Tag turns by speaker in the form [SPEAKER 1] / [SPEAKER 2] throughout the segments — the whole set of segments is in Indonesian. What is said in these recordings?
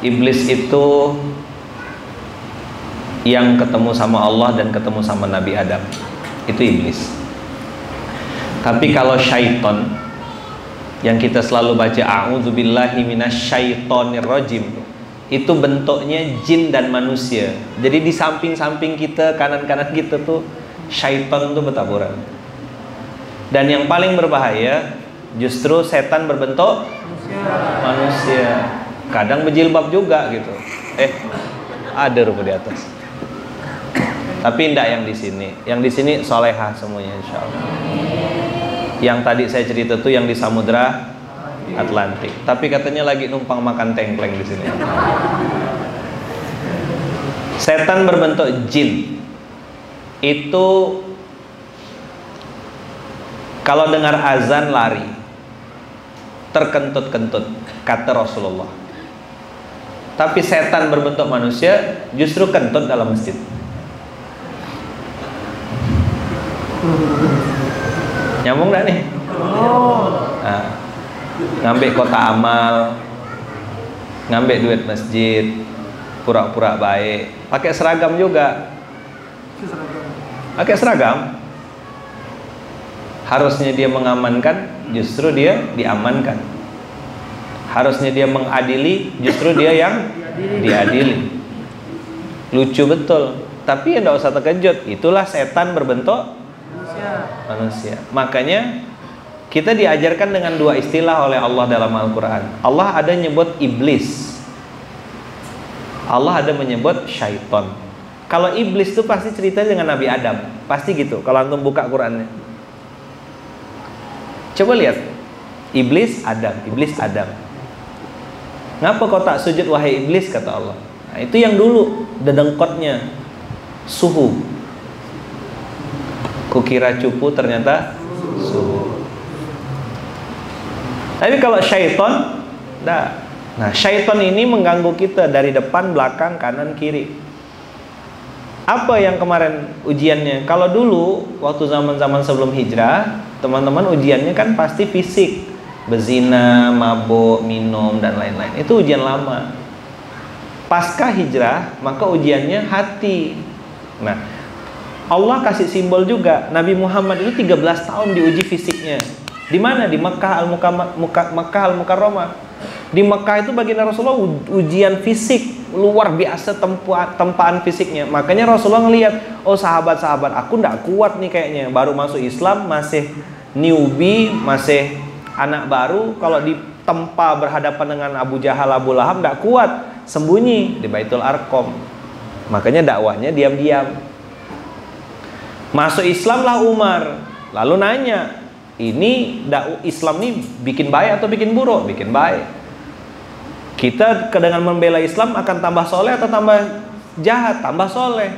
[SPEAKER 1] Iblis itu yang ketemu sama Allah dan ketemu sama Nabi Adam, itu iblis. Tapi kalau syaiton yang kita selalu baca a'udzubillahi minasyaitonirrajim, itu bentuknya jin dan manusia. Jadi di samping-samping kita, kanan-kanan kita tuh syaiton tuh bertaburan. Dan yang paling berbahaya justru setan berbentuk manusia. Kadang berjilbab juga gitu. Ada rupa di atas. Tapi enggak yang di sini. Yang di sini solehah semuanya insyaallah. Yang tadi saya cerita tuh yang di Samudra Atlantik. Tapi katanya lagi numpang makan tengkleng di sini. Setan berbentuk jin. Itu kalau dengar azan lari, terkentut-kentut, kata Rasulullah. Tapi setan berbentuk manusia justru kentut dalam masjid. Nyambung gak nih? Nah, ngambil kota amal, ngambil duit masjid, pura-pura baik, pakai seragam juga. Pakai seragam. Harusnya dia mengamankan, justru dia diamankan. Harusnya dia mengadili, justru dia yang diadili. Lucu betul. Tapi ya tidak usah terkejut. Itulah setan berbentuk manusia. Makanya kita diajarkan dengan dua istilah oleh Allah dalam Al-Quran. Allah ada nyebut iblis, Allah ada menyebut syaiton. Kalau iblis itu pasti cerita dengan Nabi Adam, pasti gitu. Kalau antum buka Qurannya, coba lihat, iblis Adam, iblis Adam. Ngapa kau tak sujud wahai iblis, kata Allah. Nah, itu yang dulu dedengkotnya suhu. Kukira cupu, ternyata suhu. Tapi kalau syaiton, dah. Nah, syaiton ini mengganggu kita dari depan, belakang, kanan, kiri. Apa yang kemarin ujiannya? Kalau dulu waktu zaman-zaman sebelum hijrah, teman-teman ujiannya kan pasti fisik, berzina, mabuk, minum dan lain-lain. Itu ujian lama. Pasca hijrah, maka ujiannya hati. Nah, Allah kasih simbol juga. Nabi Muhammad itu 13 tahun diuji fisiknya. Di mana? Di Mekah Al-Mukarramah. Di Mekah itu baginda Rasulullah ujian fisik luar biasa, tempaan fisiknya. Makanya Rasulullah ngelihat, oh sahabat-sahabat aku ndak kuat nih kayaknya. Baru masuk Islam, masih newbie, masih anak baru. Kalau ditempa berhadapan dengan Abu Jahal, Abu Lahab, ndak kuat. Sembunyi di Baitul Arqam. Makanya dakwahnya diam-diam. Masuk Islam lah Umar, lalu nanya, ini Islam nih bikin baik atau bikin buruk? Bikin baik. Kita dengan membela Islam akan tambah soleh atau tambah jahat? Tambah soleh.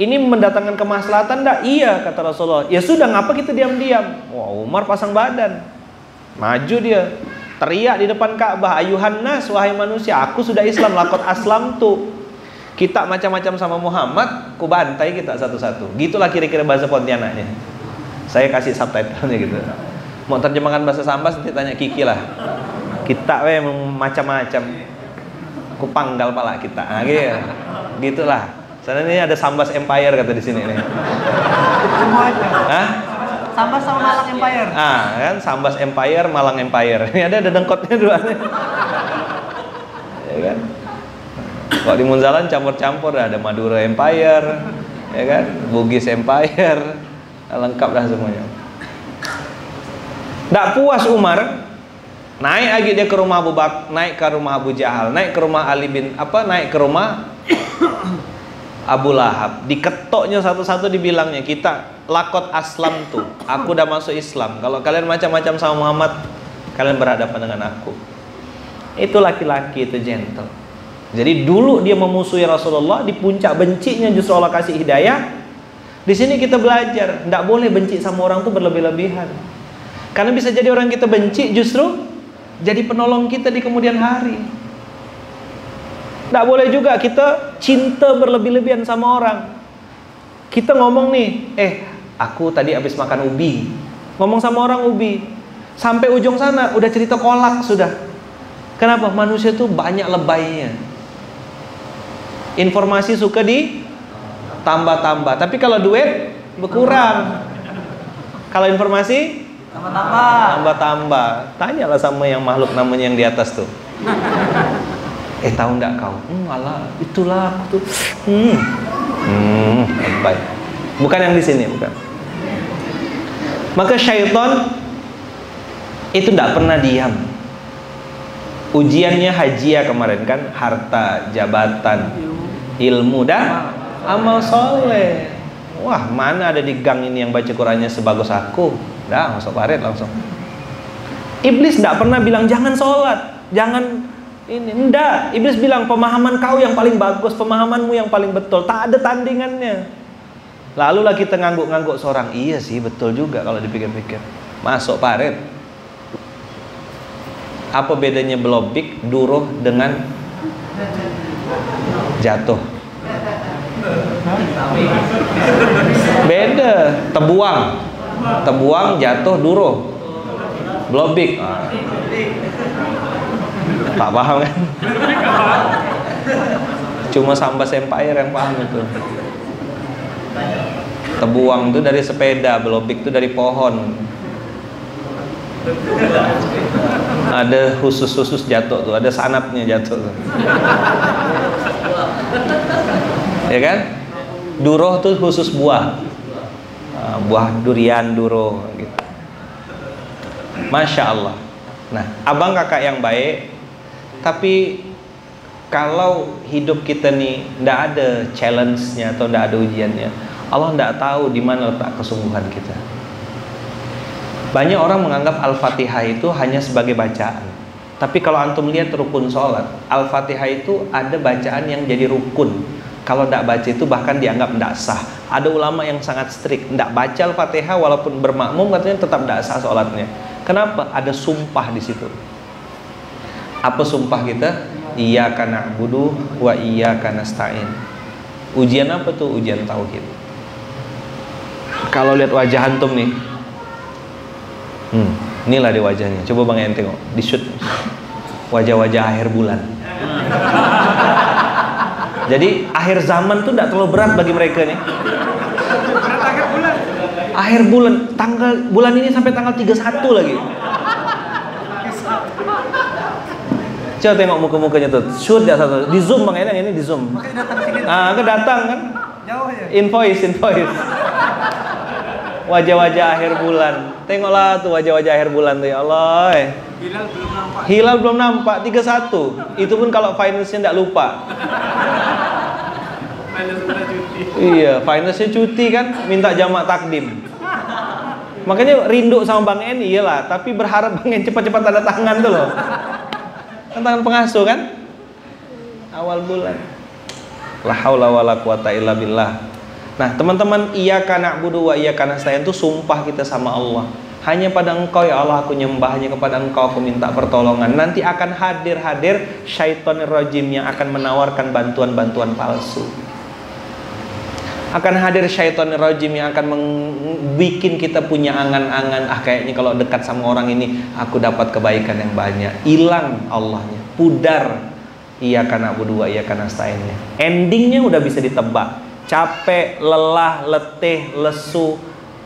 [SPEAKER 1] Ini mendatangkan kemaslahatan enggak? Iya, kata Rasulullah. Ya sudah, ngapa kita diam-diam? Wah, Umar pasang badan, maju dia, teriak di depan Ka'bah, ayuhan nas, wahai manusia, aku sudah Islam, lakot aslam tuh. Kita macam-macam sama Muhammad, ku bantai kita satu-satu. Gitulah kira-kira bahasa Pontianaknya. Saya kasih subtitlenya gitu. Mau terjemahkan bahasa Sambas nanti tanya Kiki lah. Kita macam-macam. Ku panggal pala kita. Nah, gitu. Gitulah. Sana ini ada Sambas Empire kata di sini nih. Hah?
[SPEAKER 2] Sambas sama Malang Empire.
[SPEAKER 1] Ah, kan Sambas Empire, Malang Empire. Ini ada dengkotnya dua nih. Ya kan? Kalau di Munzalan campur-campur, ada Madura Empire, ya kan, Bugis Empire, lengkap dah semuanya. Tidak puas Umar, naik lagi dia ke rumah Abu Bakar, naik ke rumah Abu Jahal, naik ke rumah naik ke rumah Abu Lahab. Diketoknya satu-satu, dibilangnya, kita lakot aslam tuh, aku udah masuk Islam. Kalau kalian macam-macam sama Muhammad, kalian berhadapan dengan aku. Itu laki-laki itu gentle. Jadi dulu dia memusuhi Rasulullah, di puncak bencinya justru Allah kasih hidayah. Di sini kita belajar, tidak boleh benci sama orang tuh berlebih-lebihan. Karena bisa jadi orang kita benci justru jadi penolong kita di kemudian hari. Tidak boleh juga kita cinta berlebih-lebihan sama orang. Kita ngomong nih, aku tadi habis makan ubi. Ngomong sama orang ubi, sampai ujung sana udah cerita kolak sudah. Kenapa? Manusia tuh banyak lebaynya. Informasi suka ditambah-tambah. Tapi kalau duit berkurang. Kalau informasi tambah-tambah. Tanyalah sama yang makhluk namanya yang di atas tuh. Tahu enggak kau? Alah, itulah aku tuh. Baik. Bukan yang di sini, bukan. Maka syaitan itu enggak pernah diam. Ujiannya hajia kemarin kan, harta, jabatan, ilmu dan amal soleh. Wah, mana ada di gang ini yang baca Qurannya sebagus aku? Dah, masuk paret langsung. Iblis tidak pernah bilang jangan sholat, jangan ini. Enggak, Iblis bilang pemahaman kau yang paling bagus, pemahamanmu yang paling betul. Tak ada tandingannya. Lalulah kita ngangguk-ngangguk seorang. Iya sih, betul juga kalau dipikir-pikir. Masuk paret. Apa bedanya belobik, duruh dengan jatuh? Beda. Tebuang, jatuh, duruh. Belobik. Tak paham kan? Cuma Sambas Empire yang paham itu. Tebuang itu dari sepeda, belobik itu dari pohon. Ada khusus jatuh tuh, ada sanapnya jatuh tuh. Ya kan? Duroh tuh khusus buah. Buah durian, duroh gitu. Masya Allah. Nah, abang kakak yang baik. Tapi kalau hidup kita nih ndak ada challenge-nya atau ndak ada ujiannya, Allah ndak tahu di mana letak kesungguhan kita. Banyak orang menganggap Al-Fatihah itu hanya sebagai bacaan. Tapi kalau antum lihat rukun sholat, Al-Fatihah itu ada bacaan yang jadi rukun. Kalau ndak baca itu bahkan dianggap ndak sah. Ada ulama yang sangat strict, ndak baca Al-Fatihah walaupun bermakmum katanya tetap ndak sah sholatnya. Kenapa? Ada sumpah di situ. Apa sumpah kita? Iyyaka na'budu wa iyyaka nasta'in. Ujian apa tuh? Ujian tauhid. Kalau lihat wajah antum nih, inilah di wajahnya. Coba Bang En tengok, di shoot wajah-wajah akhir bulan. Jadi akhir zaman tuh tidak terlalu berat bagi mereka nih. Akhir bulan, bulan ini sampai tanggal 31 lagi. Coba tengok muka-mukanya tuh. Shoot dia satu. Di zoom Bang Enang ini di zoom. Datang kan? Invoice. Wajah-wajah akhir bulan. Tengoklah tuh wajah-wajah akhir bulan tuh, ya Allah. Hilal belum nampak 31. Itu pun kalau finance-nya enggak lupa. Iya, finance-nya cuti kan, minta jamak takdim. Makanya rindu sama Bang En, iyalah, tapi berharap Bang En cepat-cepat tanda tangan tuh loh. Tangan pengasuh kan? Awal bulan. La haula wala quwata illa billah. Nah, teman-teman, iyyaka na'budu wa iyyaka nasta'in itu sumpah kita sama Allah. Hanya pada Engkau ya Allah aku nyembah, hanya kepada Engkau aku minta pertolongan. Nanti akan hadir syaitonir rajim yang akan menawarkan bantuan-bantuan palsu. Akan hadir syaitonir rajim yang akan bikin kita punya angan-angan, kayaknya kalau dekat sama orang ini aku dapat kebaikan yang banyak. Hilang Allahnya, pudar iyyaka na'budu wa iyyaka nasta'innya. Endingnya udah bisa ditebak. Capek, lelah, letih, lesu,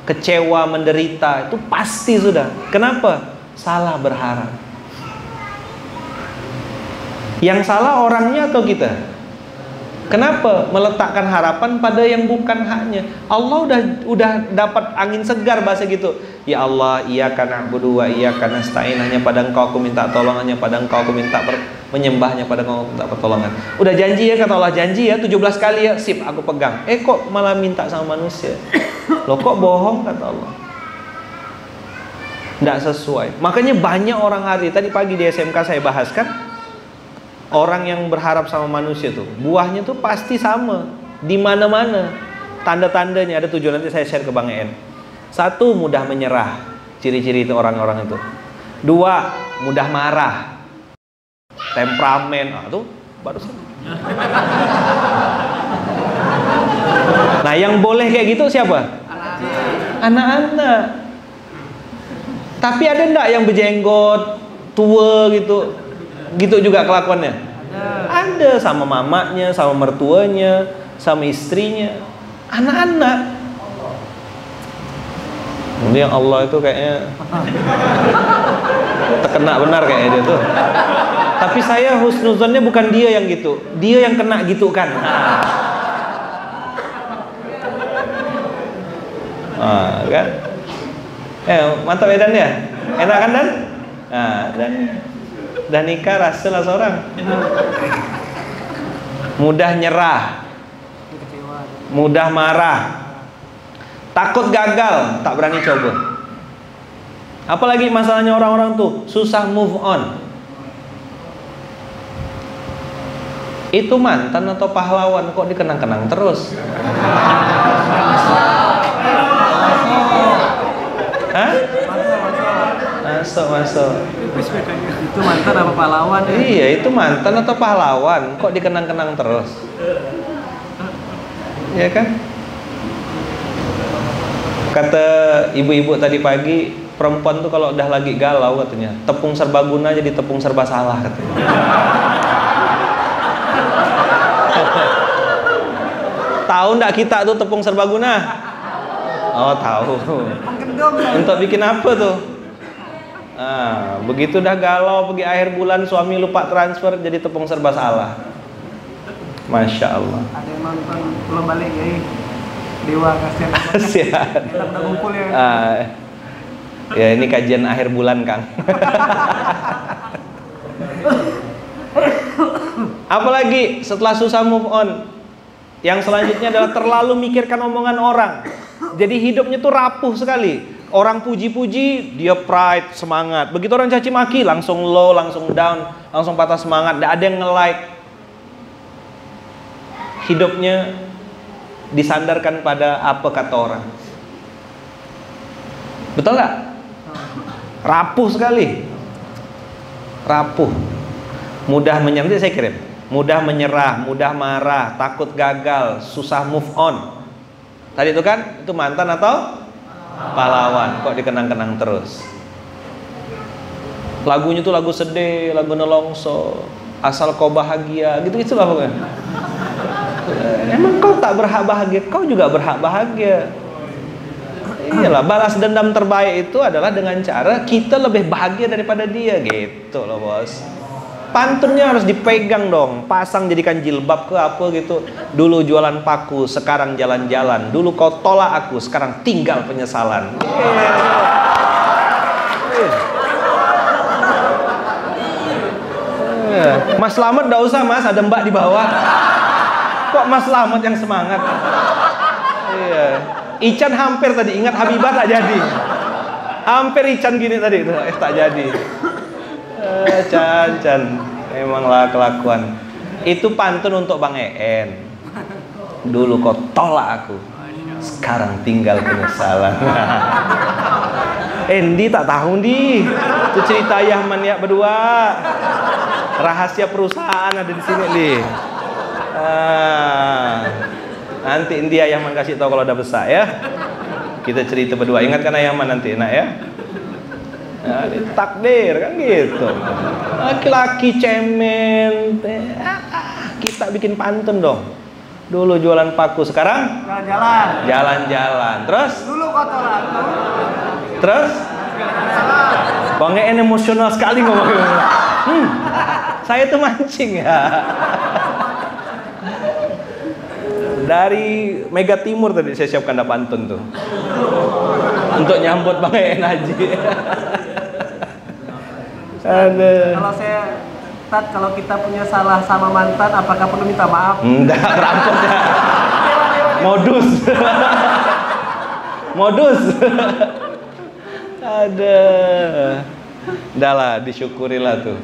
[SPEAKER 1] kecewa, menderita, itu pasti sudah. Kenapa? Salah berharap. Yang salah orangnya atau kita? Kenapa meletakkan harapan pada yang bukan haknya? Allah udah dapat angin segar bahasa gitu. Ya Allah, iyyaka na'budu wa iyyaka nasta'in, hanya pada Engkau aku minta tolong, hanya pada Engkau aku minta menyembahnya, pada Engkau aku minta pertolongan. Udah janji ya, kata Allah, janji ya 17 kali ya, sip aku pegang. Kok malah minta sama manusia? Loh kok bohong, kata Allah. Nggak sesuai. Makanya banyak orang hari, tadi pagi di SMK saya bahas kan, orang yang berharap sama manusia tuh buahnya tuh pasti sama di mana-mana. Tanda-tandanya ada 7, nanti saya share ke Bang En. 1, mudah menyerah, ciri-ciri itu orang-orang itu. 2, mudah marah, temperamen. Tuh baru Nah, yang boleh kayak gitu siapa? Anak-anak. Tapi ada enggak yang berjenggot, tua gitu? Gitu juga kelakuannya? Ada. Ada sama mamanya, sama mertuanya, sama istrinya, anak-anak. Ini yang Allah itu kayaknya terkena benar kayaknya dia tuh. Tapi saya husnuzonnya bukan dia yang gitu, dia yang kena gitu kan. Kan? Mantap ya Dan ya? Enak kan Dan? Dan nikah rasul lah seorang. Mudah nyerah, mudah marah, takut gagal, tak berani coba. Apalagi masalahnya orang-orang tuh susah move on. Itu mantan atau pahlawan kok dikenang-kenang terus? Hah? Masuk.
[SPEAKER 2] Itu mantan apa pahlawan?
[SPEAKER 1] Iya, itu mantan atau pahlawan kok dikenang-kenang terus? Iya kan? Kata ibu-ibu tadi pagi, perempuan tuh kalau udah lagi galau katanya, tepung serbaguna jadi tepung serba salah katanya. Tahu ndak kita tuh tepung serbaguna? Oh tahu. Untuk bikin apa tuh? Begitu udah galau pergi akhir bulan suami lupa transfer jadi tepung serba salah. Masya Allah.
[SPEAKER 2] Ada yang nonton belum balik ya? Dewa kasihan. Udah ngumpul ya.
[SPEAKER 1] Ya ini kajian akhir bulan Kang. Apalagi setelah susah move on, yang selanjutnya adalah terlalu mikirkan omongan orang. Jadi hidupnya tuh rapuh sekali. Orang puji-puji, dia pride, semangat. Begitu orang caci maki, langsung low, langsung down, langsung patah semangat. Tidak ada yang nge-like. Hidupnya disandarkan pada apa kata orang. Betul nggak? Rapuh sekali. Rapuh. Mudah menyerah, nanti saya kirim. Mudah menyerah, mudah marah, takut gagal, susah move on. Tadi itu kan, itu mantan atau pahlawan, kok dikenang-kenang terus. Lagunya tuh lagu sedih, lagu nelongso, asal kau bahagia, gitu-gitu lah pokoknya. Emang kau tak berhak bahagia, kau juga berhak bahagia. Iyalah, balas dendam terbaik itu adalah dengan cara kita lebih bahagia daripada dia, gitu loh bos. Pantunnya harus dipegang dong, pasang jadikan jilbab ke apa gitu. Dulu jualan paku, sekarang jalan-jalan. Dulu kau tolak aku, sekarang tinggal penyesalan. Mas Slamet gak usah mas, ada mbak di bawah. Kok Mas Slamet yang semangat? Iya. Ican hampir tadi, ingat Habibah tak jadi. Hampir Ican gini tadi, tak jadi. Can, memanglah kelakuan. Itu pantun untuk Bang En. Dulu kau tolak aku, sekarang tinggal penyesalan. Endi tak tahu di. Itu cerita Yahman ya berdua. Rahasia perusahaan ada di sini di. Nanti India Yahman kasih tahu kalau udah besar ya. Kita cerita berdua. Ingatkan Yahman nanti, nak ya. Takdir kan gitu. Laki-laki cemen. Kita bikin pantun dong. Dulu jualan paku, sekarang jalan-jalan. Terus?
[SPEAKER 2] Dulu kotor aku.
[SPEAKER 1] Terus? Bang En emosional sekali ngomongnya. Saya tuh mancing ya. Dari Mega Timur tadi saya siapkan pantun tuh. Untuk nyambut Bang En Haji.
[SPEAKER 2] Kalau kita punya salah sama mantan, apakah perlu minta maaf?
[SPEAKER 1] Enggak, rampok ya. Modus. Ada. Udah lah, disyukurilah tuh.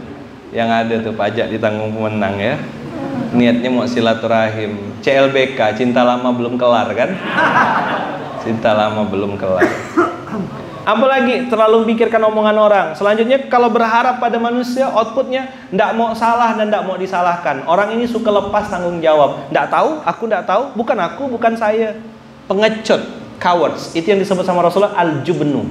[SPEAKER 1] Yang ada tuh pajak ditanggung pemenang ya. Niatnya mau silaturahim. CLBK, cinta lama belum kelar kan? Cinta lama belum kelar. Apalagi terlalu pikirkan omongan orang. Selanjutnya kalau berharap pada manusia, outputnya ndak mau salah dan ndak mau disalahkan. Orang ini suka lepas tanggung jawab. Ndak tahu, bukan aku, bukan saya. Pengecut, cowards. Itu yang disebut sama Rasulullah al-jubnu.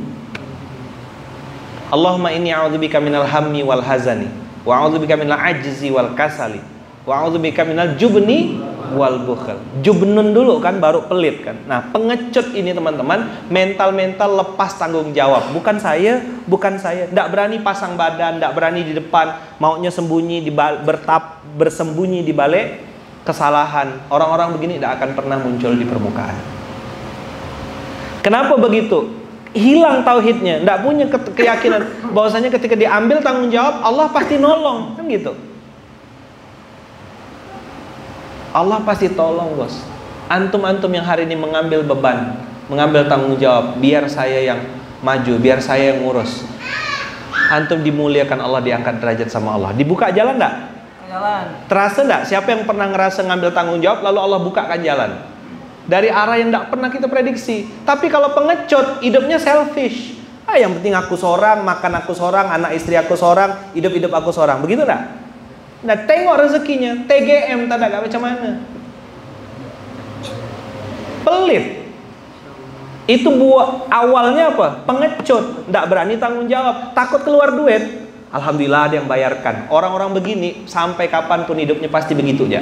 [SPEAKER 1] Allahumma inni a'udzubika minal hammi wal hazani wa a'udzubika minal ajzi wal kasali Wa'udzubika minal jubni wal bukhl. Jubnun dulu kan, baru pelit kan. Nah, pengecut ini teman-teman, mental-mental lepas tanggung jawab. Bukan saya. Nggak berani pasang badan, nggak berani di depan, maunya sembunyi bersembunyi di balik kesalahan. Orang-orang begini tidak akan pernah muncul di permukaan. Kenapa begitu? Hilang tauhidnya, nggak punya keyakinan bahwasanya ketika diambil tanggung jawab Allah pasti nolong, kan gitu. Allah pasti tolong, bos. Antum-antum yang hari ini mengambil beban, mengambil tanggung jawab, biar saya yang maju, biar saya yang ngurus. Antum dimuliakan Allah, diangkat derajat sama Allah. Dibuka jalan nggak?
[SPEAKER 2] Jalan.
[SPEAKER 1] Terasa nggak? Siapa yang pernah ngerasa ngambil tanggung jawab lalu Allah bukakan jalan dari arah yang nggak pernah kita prediksi? Tapi kalau pengecut, hidupnya selfish. Yang penting aku seorang, makan aku seorang, anak istri aku seorang, hidup aku seorang. Begitu nggak? Nah, tengok rezekinya, TGM, tak ada macam mana. Pelit. Itu buat awalnya apa? Pengecut, nggak berani tanggung jawab, takut keluar duit. Alhamdulillah ada yang bayarkan. Orang-orang begini sampai kapanpun hidupnya pasti begitu ya.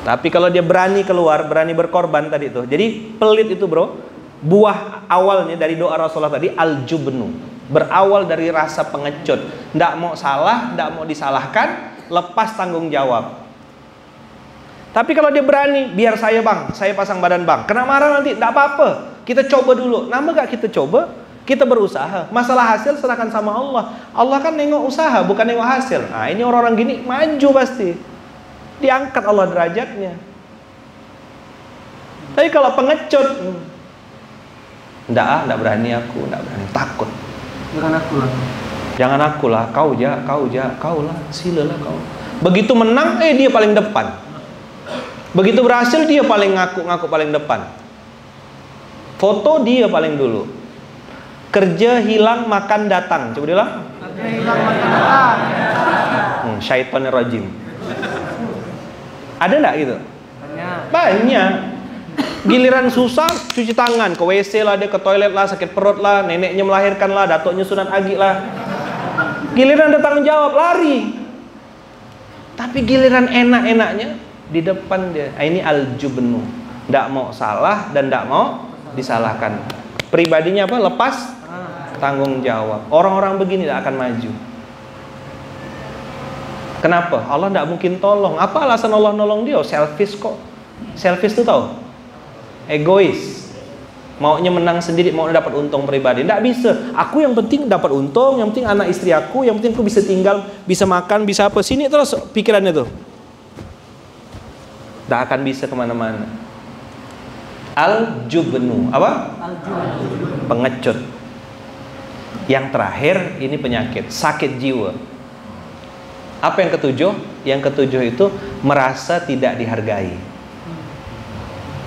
[SPEAKER 1] Tapi kalau dia berani keluar, berani berkorban tadi itu. Jadi pelit itu, bro. Buah awalnya dari doa Rasulullah tadi al-jubnu. Berawal dari rasa pengecut. Nggak mau salah, nggak mau disalahkan, lepas tanggung jawab. Tapi kalau dia berani, biar saya bang, saya pasang badan bang. Kena marah nanti, nggak apa-apa. Kita coba dulu. Nama gak kita coba? Kita berusaha. Masalah hasil serahkan sama Allah. Allah kan nengok usaha, bukan nengok hasil. Nah, ini orang-orang gini maju pasti. Diangkat Allah derajatnya. Tapi kalau pengecut, enggak berani aku, enggak berani, takut. Jangan aku lah, kau lah, silalah kau. Begitu menang, dia paling depan. Begitu berhasil, dia paling ngaku paling depan. Foto dia paling dulu. Kerja hilang, makan datang. Coba dia lah.
[SPEAKER 2] Kerja hilang, makan datang.
[SPEAKER 1] Syaitanir rajim. Ada nggak gitu? Banyak. Giliran susah, cuci tangan, ke WC lah, dia ke toilet lah, sakit perut lah, neneknya melahirkan lah, datuknya sunat agi lah. Giliran ada tanggung jawab, lari. Tapi giliran enak-enaknya di depan dia. Ini al-jubnu. Nggak mau salah dan nggak mau disalahkan. Pribadinya apa? Lepas tanggung jawab. Orang-orang begini tidak akan maju. Kenapa? Allah tidak mungkin tolong. Apa alasan Allah nolong dia? Selfish kok. Selfish itu tahu? Egois. Maunya menang sendiri, mau dapat untung pribadi. Tidak bisa. Aku yang penting dapat untung, yang penting anak istri aku, yang penting aku bisa tinggal, bisa makan, bisa apa. Sini terus pikirannya tuh. Tidak akan bisa kemana-mana. Al-jubnu. Apa? Al-jubnu. Pengecut. Yang terakhir ini penyakit, sakit jiwa. Apa yang ketujuh? Yang ketujuh itu merasa tidak dihargai.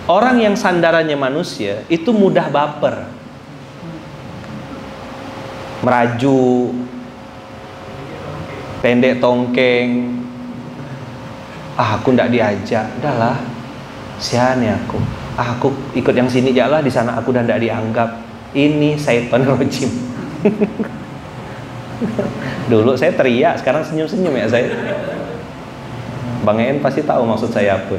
[SPEAKER 1] Orang yang sandarannya manusia itu mudah baper, meraju, pendek tongkeng. Aku ndak diajak, udahlah, siane aku. Aku ikut yang sini aja lah, di sana aku udah ndak dianggap. Ini syaitan rajim. Dulu saya teriak, sekarang senyum-senyum ya saya. Bang En pasti tahu maksud saya apa.